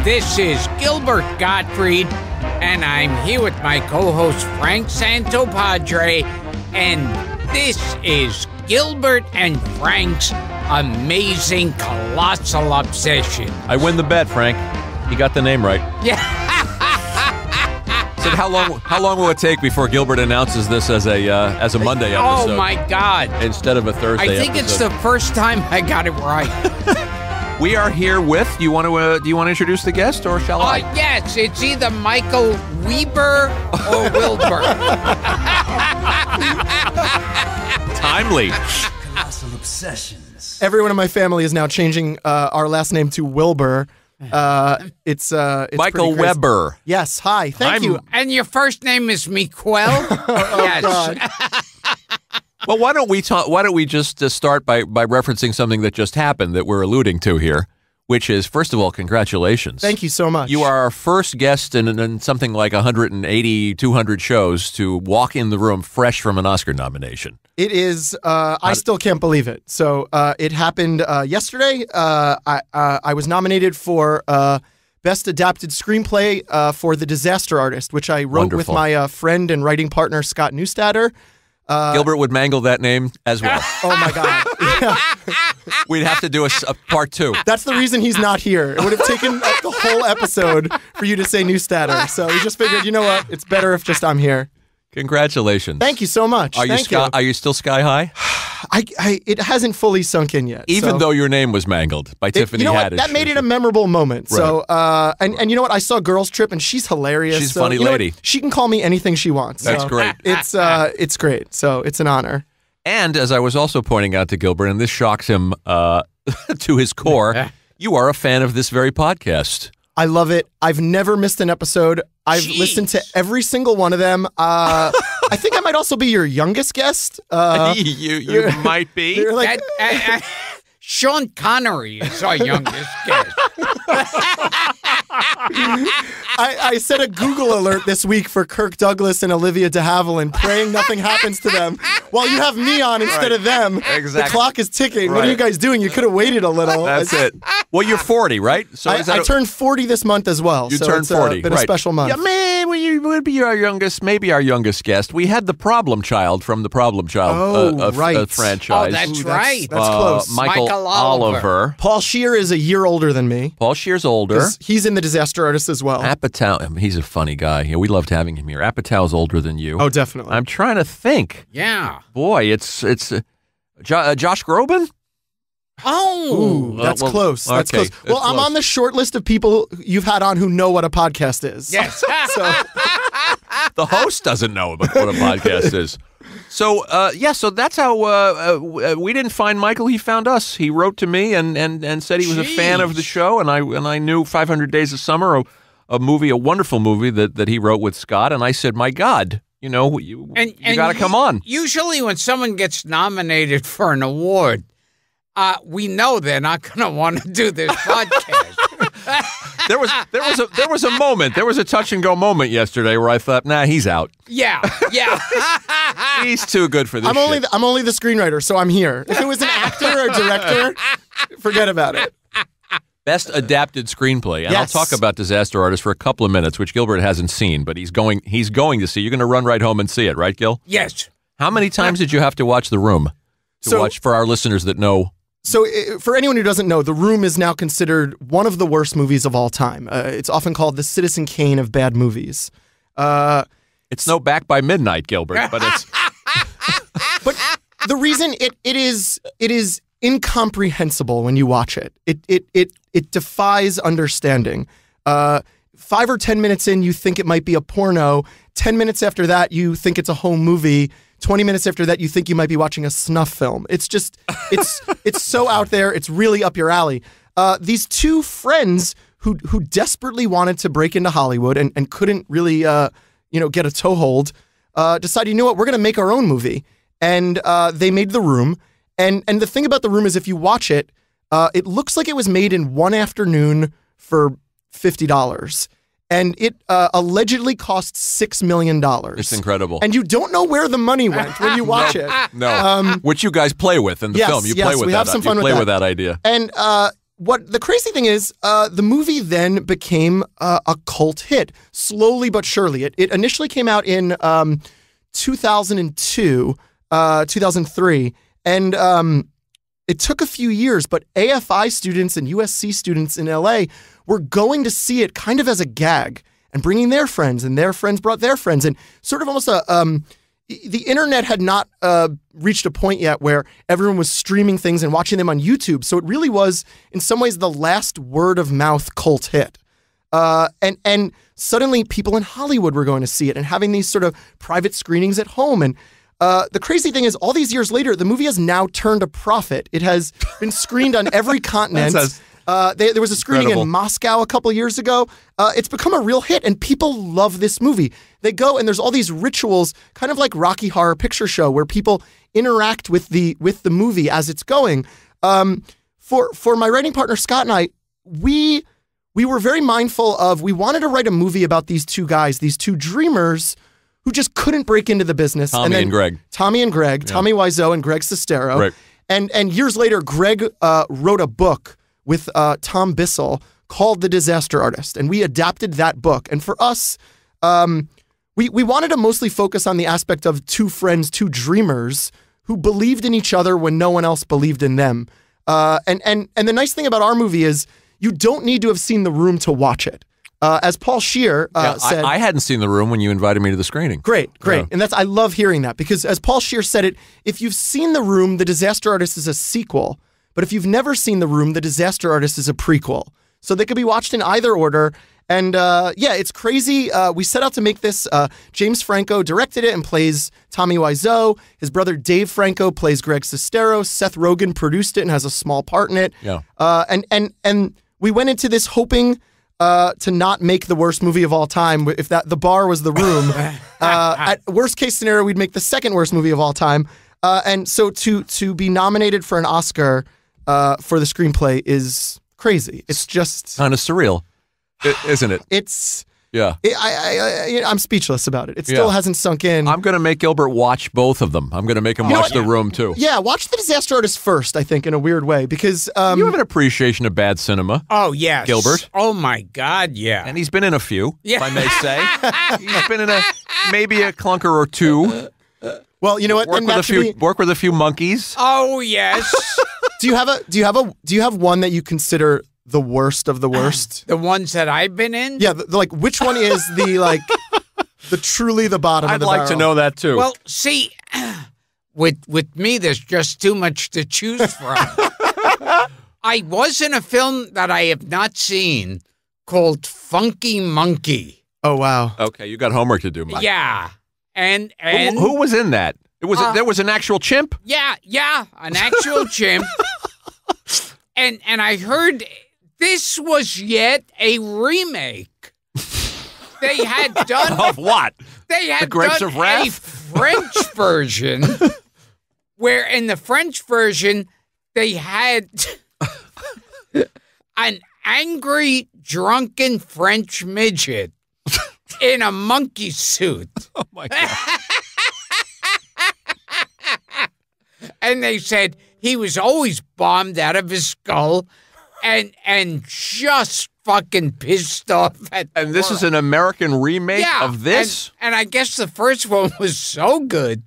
This is Gilbert Gottfried, and I'm here with my co-host Frank Santopadre, and this is Gilbert and Frank's Amazing Colossal Obsession. I win the bet, Frank. You got the name right. Yeah. So how long will it take before Gilbert announces this as a Monday episode? Oh my God! Instead of a Thursday episode. I think it's the first time I got it right. We are here with. Do you want to introduce the guest, or shall I? Yes, it's either Michael Weber or Wilbur. Timely. Colossal obsessions. Everyone in my family is now changing our last name to Wilbur. It's Michael Weber. Yes, hi. Thank you. And your first name is Miquel? Yes. God. Well, why don't we just start by referencing something that just happened that we're alluding to here, which is, first of all, congratulations. Thank you so much. You are our first guest in something like 180, 200 shows to walk in the room fresh from an Oscar nomination. It is, I still can't believe it. So it happened yesterday. I was nominated for Best Adapted Screenplay for The Disaster Artist, which I wrote with my friend and writing partner, Scott Newstadter. Gilbert would mangle that name as well. Oh, my God. Yeah. We'd have to do a part two. That's the reason he's not here. It would have taken the whole episode for you to say Newstadter. So we just figured, you know what? It's better if just I'm here. Congratulations. Thank you so much. Are you still sky high? It hasn't fully sunk in yet. Even though your name was mangled by Tiffany Haddish. That made it a memorable moment. Right. So, and you know what? I saw Girls Trip, and she's hilarious. She's a funny lady. She can call me anything she wants. That's great. It's great. So it's an honor. And as I was also pointing out to Gilbert, and this shocks him to his core, you are a fan of this very podcast. I love it. I've never missed an episode. I've listened to every single one of them. I think I might also be your youngest guest. You might be. Like, Sean Connery is our youngest guest. I set a Google alert this week for Kirk Douglas and Olivia de Havilland, praying nothing happens to them. While you have me on instead of them, exactly. The clock is ticking. Right. What are you guys doing? You could have waited a little. That's it. Well, you're 40, right? So I turned 40 this month as well. You turned 40. It's been a special month. Yeah, man, you would be maybe our youngest guest. We had the Problem Child from the Problem Child franchise. Oh, that's right. That's close. Michael Oliver. Paul Scheer is a year older than me. Paul Scheer's older. He's in The Disaster Artist as well. Apatow, he's a funny guy. Yeah, we loved having him here. Apatow's older than you. Oh, definitely. I'm trying to think. Yeah. Boy, it's Josh Groban? Oh. Ooh, that's close. That's okay. close. Well, I'm on the short list of people you've had on who know what a podcast is. Yes. So the host doesn't know what a podcast is. So, so that's how we didn't find Michael. He found us. He wrote to me and said he was a fan of the show, and I knew 500 Days of Summer, a wonderful movie that he wrote with Scott, and I said, my God, you got to come on. Usually when someone gets nominated for an award, we know they're not going to want to do this podcast. There was a moment. There was a touch and go moment yesterday where I thought, nah, he's out. Yeah. He's too good for this. I'm only the screenwriter, so I'm here. If it was an actor or a director, forget about it. Best adapted screenplay, and Yes. I'll talk about Disaster Artist for a couple of minutes, which Gilbert hasn't seen, but he's going to see. You're going to run right home and see it, right, Gil? Yes. How many times did you have to watch The Room to watch for our listeners that know? So for anyone who doesn't know, The Room is now considered one of the worst movies of all time. It's often called the Citizen Kane of bad movies. It's no Back by Midnight, Gilbert, but it's. But the reason it is incomprehensible when you watch it. It defies understanding. 5 or 10 minutes in, you think it might be a porno. 10 minutes after that, you think it's a home movie. 20 minutes after that, you think you might be watching a snuff film. It's just, it's so out there. It's really up your alley. These two friends who desperately wanted to break into Hollywood and couldn't really, get a toehold, decided, you know what, we're going to make our own movie. And they made The Room. And the thing about The Room is if you watch it, it looks like it was made in one afternoon for $50. And it allegedly cost $6 million. It's incredible. And you don't know where the money went when you watch it. No. Which you guys play with in the film. You play with we have some fun with with that idea. And what the crazy thing is, the movie then became a cult hit, slowly but surely. It initially came out in 2002, 2003, and it took a few years, but AFI students and USC students in LA were going to see it kind of as a gag and bringing their friends, and their friends brought their friends, and sort of almost the internet had not reached a point yet where everyone was streaming things and watching them on YouTube. So it really was, in some ways, the last word of mouth cult hit. And suddenly people in Hollywood were going to see it and having these sort of private screenings at home. And the crazy thing is, all these years later, the movie has now turned a profit. It has been screened on every continent. There was a screening incredible. in Moscow a couple years ago. It's become a real hit, and people love this movie. They go, and there's all these rituals, kind of like Rocky Horror Picture Show, where people interact with the movie as it's going. For my writing partner Scott and I, we were very mindful of, we wanted to write a movie about these two guys, these two dreamers who just couldn't break into the business. Tommy and Greg. Tommy Wiseau and Greg Sestero. Right. And years later, Greg wrote a book with Tom Bissell called The Disaster Artist, and we adapted that book. And for us, we wanted to mostly focus on the aspect of two friends, two dreamers who believed in each other when no one else believed in them. And the nice thing about our movie is you don't need to have seen The Room to watch it. As Paul Scheer said, I hadn't seen The Room when you invited me to the screening. Great. Yeah. And I love hearing that, because as Paul Scheer said it, if you've seen The Room, The Disaster Artist is a sequel. But if you've never seen The Room, The Disaster Artist is a prequel. So they could be watched in either order. And it's crazy. We set out to make this. James Franco directed it and plays Tommy Wiseau. His brother Dave Franco plays Greg Sestero. Seth Rogen produced it and has a small part in it. Yeah. And we went into this hoping to not make the worst movie of all time. If the bar was The Room, at worst case scenario, we'd make the second worst movie of all time. And so to be nominated for an Oscar for the screenplay is crazy. It's just Kind of surreal, isn't it? It's Yeah. I'm speechless about it. It still hasn't sunk in. I'm going to make Gilbert watch both of them. I'm going to make him watch The Room, too. Yeah, watch The Disaster Artist first, I think, in a weird way, because You have an appreciation of bad cinema. Oh, yes. Gilbert. Oh, my God, yeah. And he's been in a few, Yeah. if I may say. He's been in maybe a clunker or two. well, you know what? Then that should be- Work with a few monkeys. Oh, yes. do you have one that you consider the worst of the worst? The ones that I've been in? Yeah, like which one is the truly the bottom of I'd the like to barrel? know that, too. Well, see, with me, there's just too much to choose from. I was in a film that I have not seen called Funky Monkey. Oh, wow. Okay, you got homework to do, Mike. Yeah. And Who was in that? There was an actual chimp? Yeah, an actual chimp. And I heard this was yet a remake. They had done Of what? They had The Grapes done of Wrath? a French version, where in the French version they had an angry, drunken French midget in a monkey suit. Oh, my God. And they said he was always bombed out of his skull and just fucking pissed off at the And this is world. an American remake of this? And I guess the first one was so good.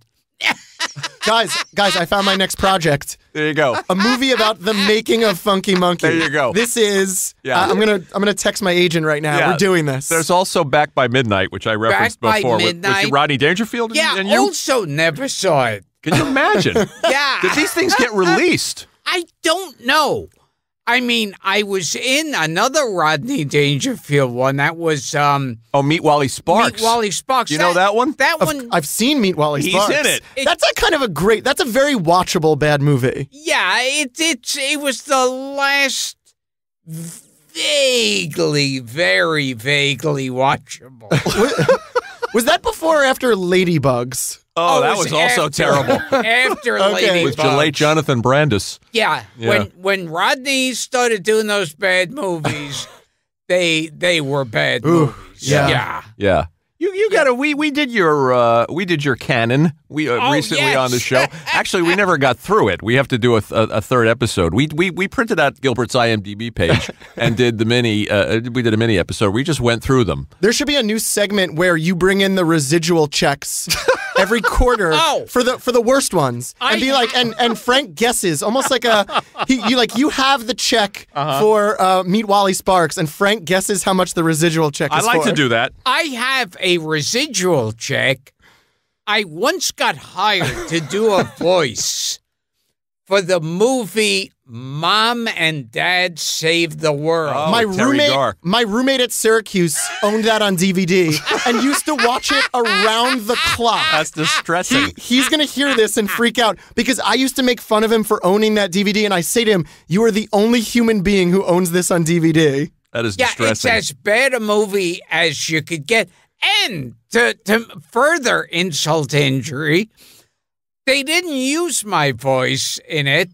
guys, I found my next project. There you go. A movie about the making of Funky Monkey. There you go. This is. Yeah. I'm gonna text my agent right now. Yeah. We're doing this. There's also Back by Midnight, which I referenced Back by before. With Midnight. Rodney Dangerfield and, Yeah, and you? also never saw it. Can you imagine? Yeah. Did these things get released? I don't know. I mean, I was in another Rodney Dangerfield one that was Meet Wally Sparks. Meet Wally Sparks. You know that one? That one. I've seen Meet Wally He's Sparks. in it. That's a kind of a great. That's a very watchable bad movie. Yeah, it was the last vaguely, very vaguely watchable. Was that before or after Ladybugs? Oh, it that was also after- terrible. After Okay. Lady With the late Jonathan Brandis. Yeah, Yeah. when Rodney started doing those bad movies, they were bad Ooh, movies. yeah. Yeah. Yeah. You got to. We did your canon. We recently yes. on the show. Actually, we never got through it. We have to do a third episode. We printed out Gilbert's IMDb page and did the mini. We did a mini episode. We just went through them. There should be a new segment where you bring in the residual checks every quarter for the worst ones, and be like, and Frank guesses almost like you have the check for Meet Wally Sparks, and Frank guesses how much the residual check is. I like to do that. I have a residual check. I once got hired to do a voice for the movie Mom and Dad Save the World. Oh, my roommate at Syracuse owned that on DVD and used to watch it around the clock. That's distressing. He's going to hear this and freak out because I used to make fun of him for owning that DVD, and I say to him, "You are the only human being who owns this on DVD." That is distressing. It's as bad a movie as you could get. And to further insult injury, they didn't use my voice in it.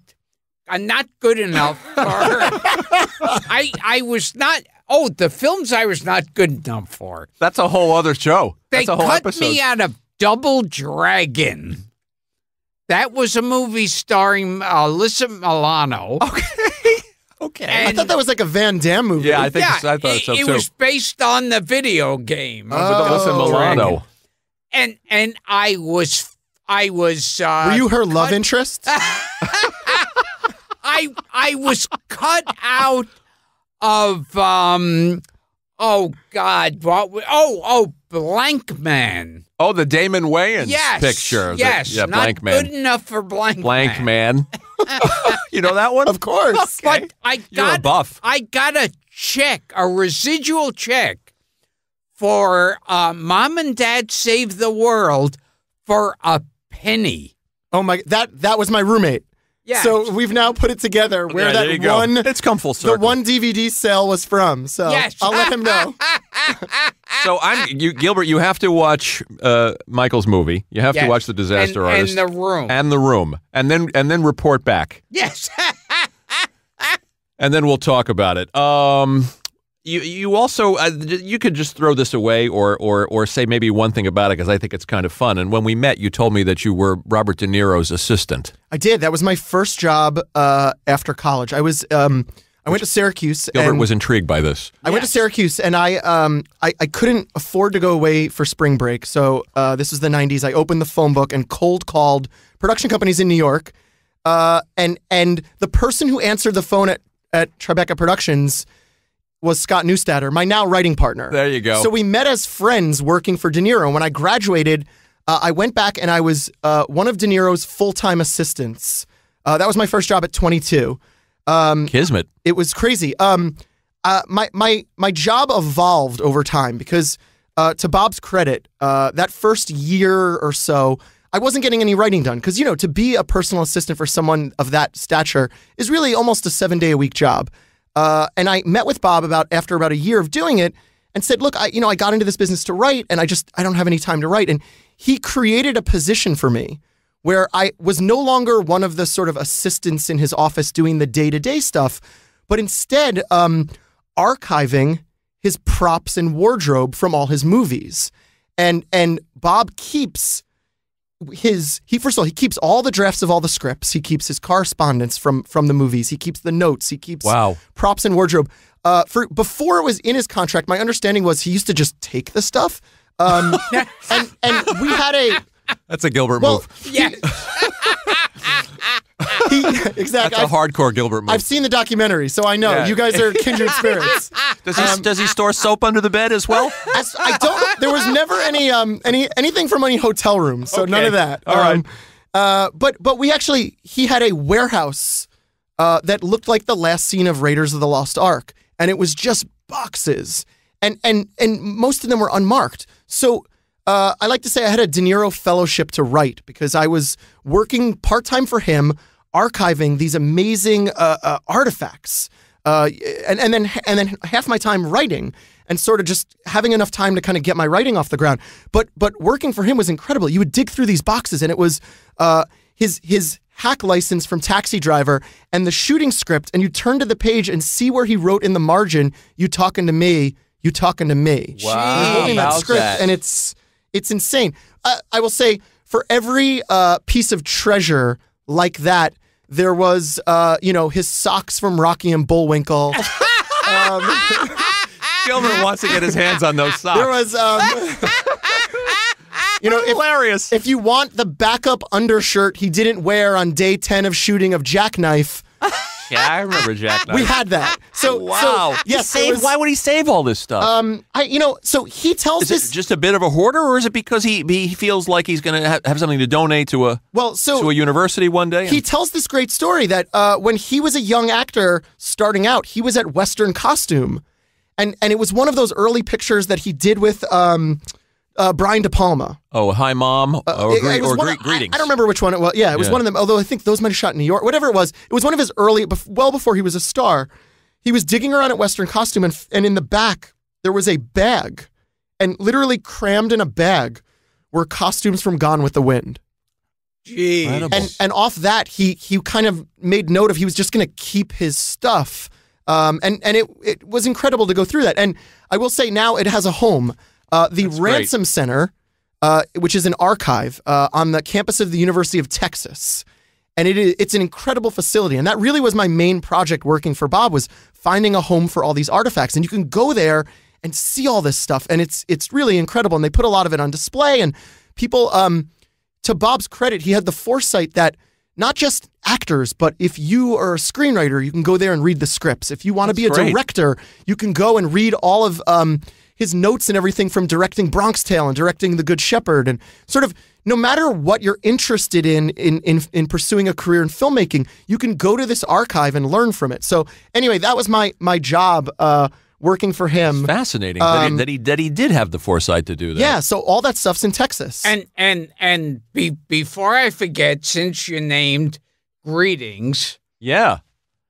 I'm not good enough for I was not. Oh, the films I was not good enough for. That's a whole other show. They That's a whole cut episode. me out of Double Dragon. That was a movie starring Alyssa Milano. Okay. I thought that was like a Van Damme movie. Yeah, I thought so it too. was based on the video game. With Alyssa Milano. And I was. Were you her love interest? I was cut out of oh God, Blank Man. Oh, the Damon Wayans picture. Yes, not Blank Man. Good enough for Blank Man. You know that one? Of course. But You're a buff. I got a check, a residual check for Mom and Dad Save the World for a penny. Oh my! That was my roommate. Yeah. So we've now put it together where there you that go. one. It's come full circle. The one DVD sale was from. So Yes. I'll let him know. So Gilbert, you have to watch Michael's movie. You have to watch The Disaster Artist and The Room, and then report back. Yes. And then we'll talk about it. You also you could just throw this away or say maybe one thing about it because I think it's kind of fun. And when we met, you told me that you were Robert De Niro's assistant. I did. That was my first job after college. I was I went to Syracuse. Gilbert was intrigued by this. I went to Syracuse, and I couldn't afford to go away for spring break. So this was the 90s. I opened the phone book and cold called production companies in New York. And the person who answered the phone at Tribeca Productions was Scott Neustadter, my now writing partner. There you go. So we met as friends working for De Niro. And when I graduated, I went back and I was one of De Niro's full-time assistants. That was my first job at 22. Kismet. It was crazy. My job evolved over time because, to Bob's credit, that first year or so, I wasn't getting any writing done because, to be a personal assistant for someone of that stature is really almost a 7-day-a-week job. And I met with Bob after about a year of doing it and said, look, I got into this business to write and I don't have any time to write. And he created a position for me where I was no longer one of the sort of assistants in his office doing the day-to-day stuff, but instead archiving his props and wardrobe from all his movies. And Bob keeps first of all, he keeps all the drafts of all the scripts. He keeps his correspondence from the movies. He keeps the notes. He keeps props and wardrobe. Before it was in his contract, my understanding was he used to just take the stuff. And we had That's a Gilbert move. Yeah. Exactly. That's a hardcore Gilbert move. I've seen the documentary, so I know. Yeah. You guys are kindred spirits. Does he store soap under the bed as well? I don't. There was never anything from any hotel room, so none of that. All right. But he had a warehouse that looked like the last scene of Raiders of the Lost Ark, and it was just boxes, and most of them were unmarked. So I like to say I had a De Niro fellowship to write because I was working part-time for him, archiving these amazing artifacts, and then half my time writing and sort of just having enough time to kind of get my writing off the ground. But working for him was incredible. You would dig through these boxes, and it was his hack license from Taxi Driver and the shooting script, and you turn to the page and see where he wrote in the margin, "You talking to me, You talking to me? Wow. You're holding that About script, that. and it's insane. I will say, for every piece of treasure like that, there was, his socks from Rocky and Bullwinkle. Gilbert wants to get his hands on those socks. There was, hilarious. if you want the backup undershirt he didn't wear on day 10 of shooting of Jackknife, Yeah, I remember Jackknife. we had that. Wow. Yes, Why would he save all this stuff? so he tells Is this. it just a bit of a hoarder, or is it because he feels like he's going to have something to donate to a university one day? He tells this great story that when he was a young actor starting out, he was at Western Costume, and it was one of those early pictures that he did with Brian De Palma. Oh, Hi Mom, Greetings. I don't remember which one it was. Yeah, it was one of them. Although I think those might have shot in New York. Whatever it was one of his early, well before he was a star. He was digging around at Western Costume, and in the back there was a bag, and literally crammed in a bag were costumes from Gone with the Wind. Gee. And off that, he kind of made note of he was just going to keep his stuff. And it was incredible to go through that. And I will say now it has a home. The Ransom Center, which is an archive on the campus of the University of Texas. And it's an incredible facility. And that really was my main project working for Bob, was finding a home for all these artifacts. And you can go there and see all this stuff. And it's really incredible. And they put a lot of it on display. And people, to Bob's credit, he had the foresight that not just actors, but if you are a screenwriter, you can go there and read the scripts. If you want to be a director, you can go and read all of his notes and everything from directing Bronx Tale and directing The Good Shepherd. And sort of no matter what you're interested in pursuing a career in filmmaking, you can go to this archive and learn from it. So anyway, that was my job working for him. It's fascinating that he did have the foresight to do that. Yeah, so all that stuff's in Texas. And before I forget, since you named Greetings, Yeah.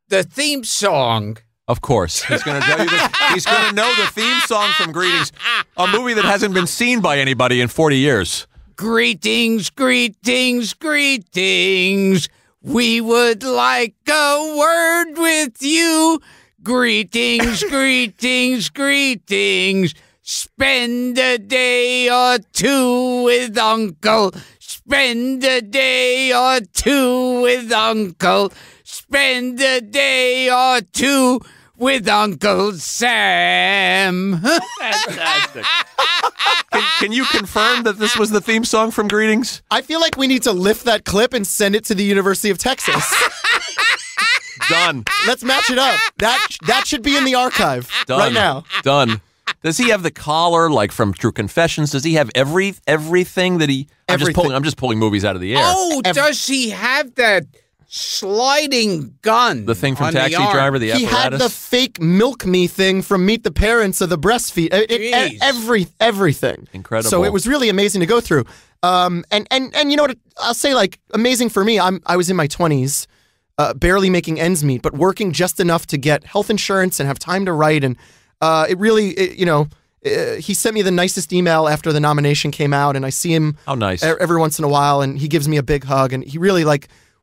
the theme song. Of course. He's going to tell you he's going to know the theme song from Greetings, a movie that hasn't been seen by anybody in 40 years. Greetings, greetings, greetings. We would like a word with you. Greetings, greetings, greetings. Spend a day or two with Uncle. Spend a day or two with Uncle. Spend a day or two with Uncle Sam. Fantastic. Can you confirm that this was the theme song from Greetings? I feel like we need to lift that clip and send it to the University of Texas. Done. Let's match it up. That should be in the archive Done. right now. Done. Does he have the collar like from True Confessions? Does he have everything that he? I'm just pulling movies out of the air. Oh, does he have that sliding gun? The thing from on Taxi the arm? Driver, the He apparatus. had the fake Milk Me thing from Meet the Parents of the breastfeed. Everything. Incredible. So it was really amazing to go through. And you know what? I'll say, like, amazing for me. I was in my 20s, barely making ends meet, but working just enough to get health insurance and have time to write. And he sent me the nicest email after the nomination came out, and I see him How nice. every once in a while, and he gives me a big hug, and he really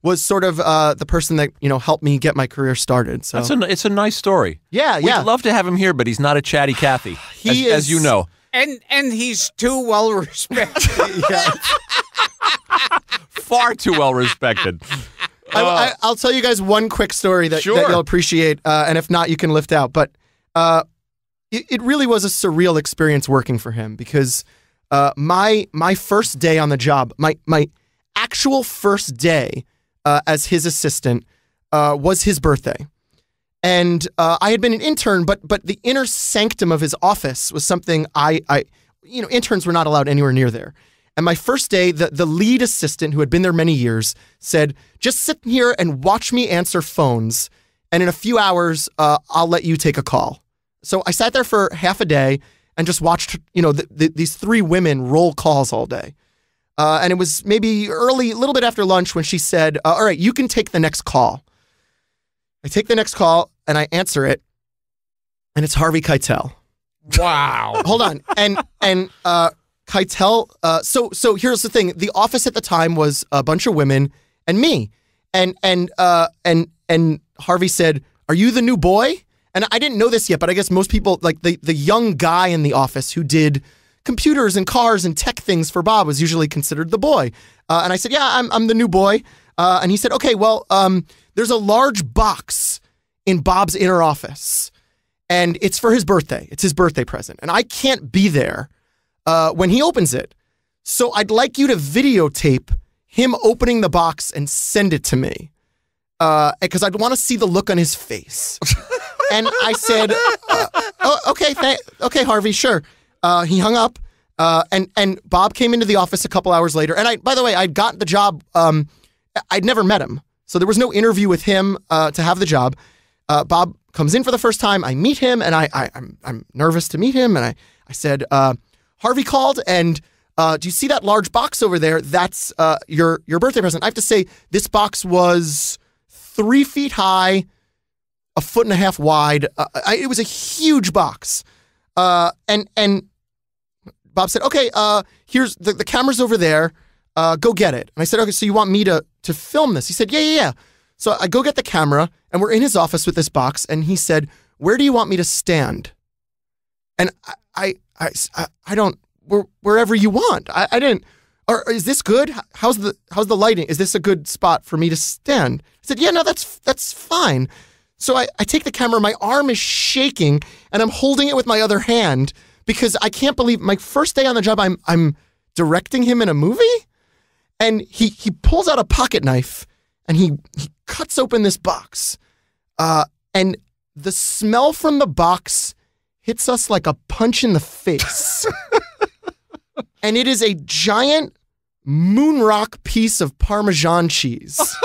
was sort of the person that helped me get my career started. So it's a nice story. yeah. We'd love to have him here, but he's not a chatty Cathy, as you know. And he's too well respected. Far too well respected. I'll tell you guys one quick story that Sure. you'll appreciate, and if not, you can lift out. But it really was a surreal experience working for him, because my first day on the job, my actual first day as his assistant was his birthday. And I had been an intern, but the inner sanctum of his office was something interns were not allowed anywhere near there. And my first day, the lead assistant, who had been there many years, said, just sit here and watch me answer phones, and in a few hours, I'll let you take a call. So I sat there for half a day and just watched, these three women roll calls all day. And it was maybe early, a little bit after lunch, when she said, all right, you can take the next call. I take the next call and I answer it, and it's Harvey Keitel. Wow. Hold on. And Keitel, so here's the thing. The office at the time was a bunch of women and me. And Harvey said, are you the new boy? and I didn't know this yet, but I guess most people, like the young guy in the office who did computers and cars and tech things for Bob was usually considered the boy. And I said, yeah, I'm the new boy. And he said, okay, well, there's a large box in Bob's inner office, and it's for his birthday. It's his birthday present, and I can't be there when he opens it. So I'd like you to videotape him opening the box and send it to me, because I'd want to see the look on his face. And I said, okay, Harvey, sure. He hung up, and Bob came into the office a couple hours later. And by the way, I'd gotten the job. I'd never met him, so there was no interview with him to have the job. Bob comes in for the first time. I meet him, and I'm nervous to meet him. And I said, Harvey called, and do you see that large box over there? That's your birthday present. I have to say, this box was 3 feet high, 1.5 feet wide. It was a huge box. And Bob said, okay, here's the camera's over there. Go get it. And I said, okay, so you want me to film this? He said, yeah. So I go get the camera, and we're in his office with this box, and he said, where do you want me to stand? And I don't, wherever you want. I didn't, or is this good? How's the lighting? Is this a good spot for me to stand? I said, yeah, no, that's fine. So I take the camera, my arm is shaking, and I'm holding it with my other hand because I can't believe my first day on the job, I'm directing him in a movie? And he pulls out a pocket knife, and he cuts open this box. And the smell from the box hits us like a punch in the face. And it is a giant moon rock piece of Parmesan cheese.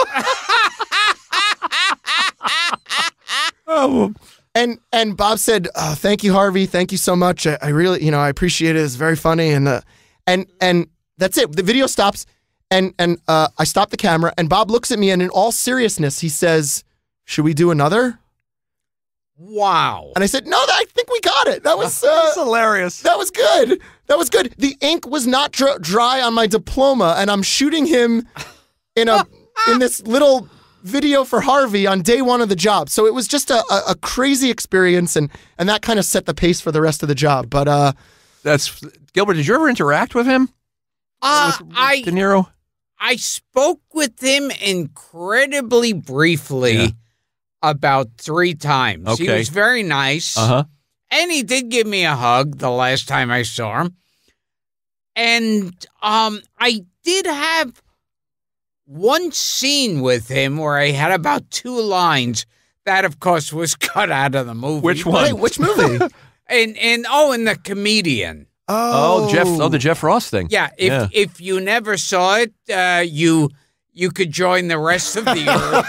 And Bob said, thank you, Harvey. Thank you so much. I really, I appreciate it. It's very funny. And that's it. The video stops, and I stop the camera, and Bob looks at me, and in all seriousness, he says, should we do another? Wow. And I said, no, I think we got it. That was That's hilarious. That was good. That was good. The ink was not dry on my diploma, and I'm shooting him in this little video for Harvey on day one of the job. So it was just a crazy experience, and that kind of set the pace for the rest of the job. But that's Gilbert. Did you ever interact with him? With De Niro? I spoke with him incredibly briefly about 3 times. Okay. He was very nice. Uh-huh. And he did give me a hug the last time I saw him. And I did have one scene with him where I had about 2 lines. That, of course, was cut out of the movie. Which one? Wait, which movie? in The Comedian. The Jeff Ross thing. Yeah, if you never saw it, you could join the rest of the earth.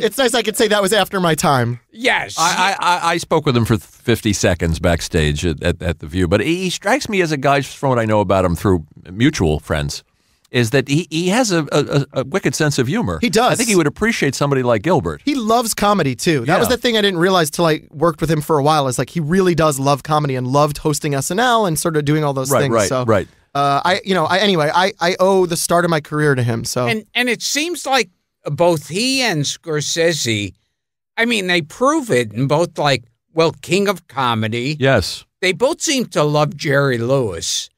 It's nice I could say that was after my time. Yes. I spoke with him for 50 seconds backstage at The View, but he strikes me as a guy, from what I know about him through mutual friends, is that he has a wicked sense of humor. He does. I think he would appreciate somebody like Gilbert. He loves comedy, too. That was the thing I didn't realize till I worked with him for a while, is like he really does love comedy and loved hosting SNL and sort of doing all those things. Right. I owe the start of my career to him. So and it seems like both he and Scorsese, I mean, they prove it in both, King of Comedy. Yes. They both seem to love Jerry Lewis.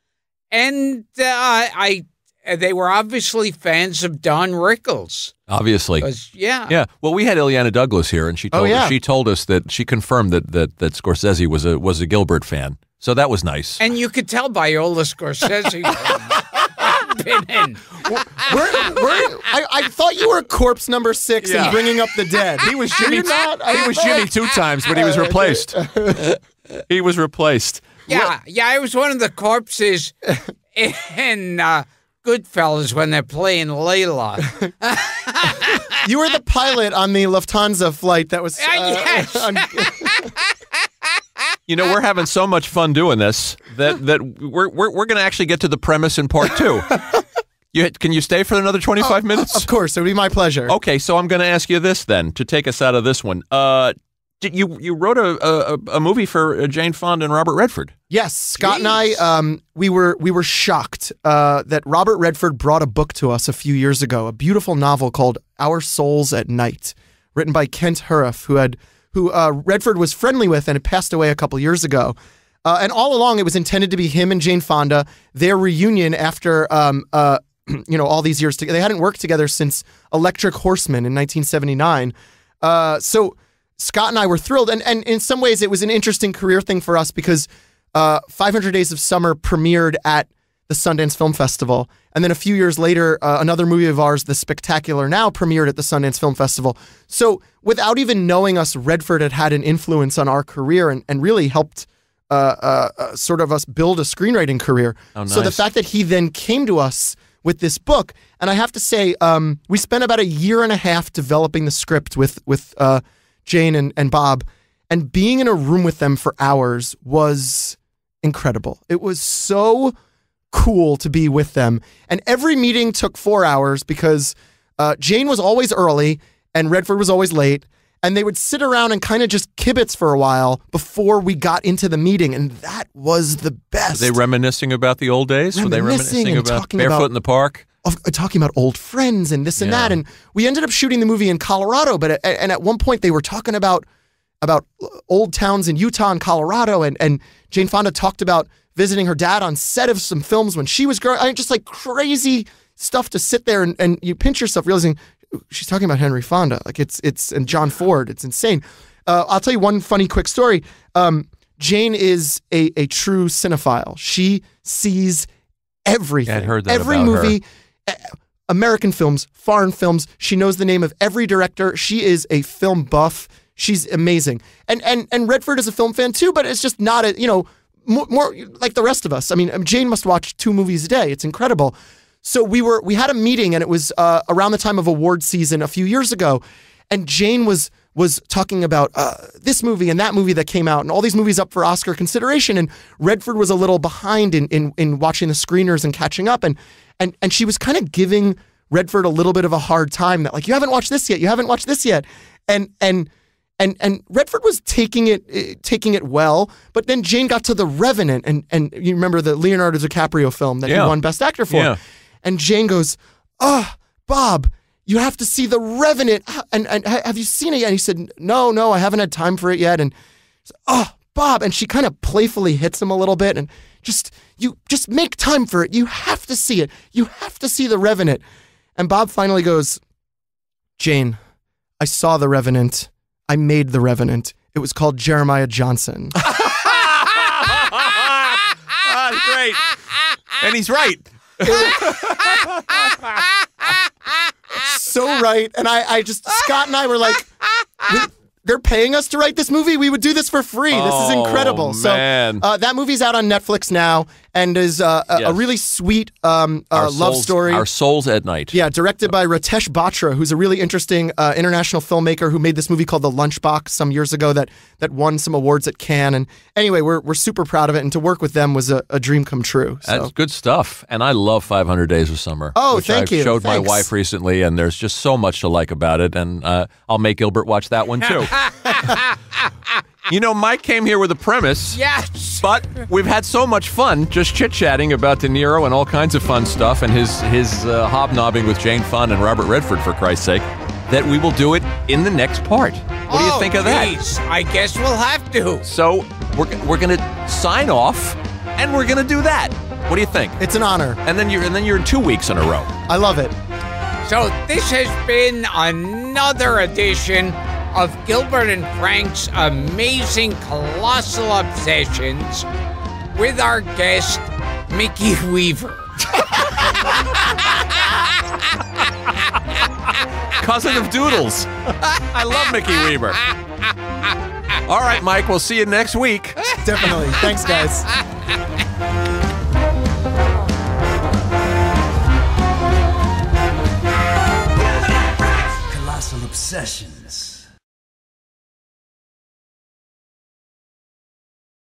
And they were obviously fans of Don Rickles. Obviously. Yeah. Well, we had Ileana Douglas here, and she told us that she confirmed that Scorsese was a Gilbert fan. So that was nice. And you could tell by all the Scorsese I've been in. I thought you were corpse number 6 and bringing up the dead. He was Jimmy. He was Jimmy 2 times, but he was replaced. He was replaced. Yeah, I was one of the corpses in Goodfellas when they're playing Layla. You were the pilot on the Lufthansa flight that was. Yes. We're having so much fun doing this that we're going to actually get to the premise in part 2. Can you stay for another 25 minutes? Of course, it would be my pleasure. Okay, so I'm going to ask you this then to take us out of this one. You wrote a movie for Jane Fonda and Robert Redford. Yes, Scott and I we were shocked that Robert Redford brought a book to us a few years ago, a beautiful novel called Our Souls at Night, written by Kent Hurriff, who Redford was friendly with and had passed away a couple years ago. And all along, it was intended to be him and Jane Fonda, their reunion after all these years together. They hadn't worked together since Electric Horseman in 1979. So Scott and I were thrilled. And in some ways, it was an interesting career thing for us because 500 Days of Summer premiered at the Sundance Film Festival. And then a few years later, another movie of ours, The Spectacular Now, premiered at the Sundance Film Festival. So without even knowing us, Redford had an influence on our career and really helped sort of us build a screenwriting career. Oh, nice. So the fact that he then came to us with this book, and I have to say, we spent about a year and a half developing the script with Jane and Bob, and being in a room with them for hours was incredible. It was so cool to be with them. And every meeting took 4 hours because Jane was always early and Redford was always late. And they would sit around and kind of just kibitz for a while before we got into the meeting. And that was the best. Were they reminiscing about the old days? Were they reminiscing about Barefoot in the Park? Talking about old friends and this and that. And we ended up shooting the movie in Colorado. But at one point they were talking about old towns in Utah and Colorado. And Jane Fonda talked about visiting her dad on set of some films when she was growing. I mean, just like crazy stuff to sit there and you pinch yourself realizing she's talking about Henry Fonda. Like it's and John Ford. It's insane. I'll tell you one funny quick story. Jane is a true cinephile. She sees everything. I heard that every about movie, American films, foreign films. She knows the name of every director. She is a film buff. She's amazing. And Redford is a film fan too, but it's just not more like the rest of us. I mean, Jane must watch 2 movies a day. It's incredible. So we had a meeting, and it was around the time of award season a few years ago, and Jane was talking about this movie and that movie that came out and all these movies up for Oscar consideration, and Redford was a little behind in watching the screeners and catching up, and she was kind of giving Redford a little bit of a hard time that, like, you haven't watched this yet, you haven't watched this yet, and Redford was taking it well, but then Jane got to The Revenant, and you remember the Leonardo DiCaprio film that he won Best Actor for. Yeah. And Jane goes, Bob, you have to see The Revenant. And have you seen it yet? And he said, no, I haven't had time for it yet. And Bob. And she kind of playfully hits him a little bit. And just make time for it. You have to see it. You have to see The Revenant. And Bob finally goes, Jane, I saw The Revenant. I made The Revenant. It was called Jeremiah Johnson. Great. And he's right. So right. And I just, Scott and I were like, they're paying us to write this movie. We would do this for free. This is incredible. Man. So that movie's out on Netflix now and is a really sweet love story. Our Souls at Night. Yeah, directed by Ritesh Batra, who's a really interesting international filmmaker who made this movie called The Lunchbox some years ago that won some awards at Cannes. And anyway, we're super proud of it. And to work with them was a dream come true. So. That's good stuff. And I love 500 Days of Summer. Oh, thank you. I showed my wife recently, and there's just so much to like about it. And I'll make Gilbert watch that one too. Mike came here with a premise. Yes. But we've had so much fun just chit-chatting about De Niro and all kinds of fun stuff and his hobnobbing with Jane Fonda and Robert Redford, for Christ's sake, that we will do it in the next part. What do you think of that? I guess we'll have to. So we're going to sign off, and we're going to do that. What do you think? It's an honor. And then you're in 2 weeks in a row. I love it. So this has been another edition of Gilbert and Frank's Amazing Colossal Obsessions with our guest, Mickey Weaver. Cousin of Doodles. I love Mickey Weaver. All right, Mike, we'll see you next week. Definitely. Thanks, guys. Colossal Obsessions.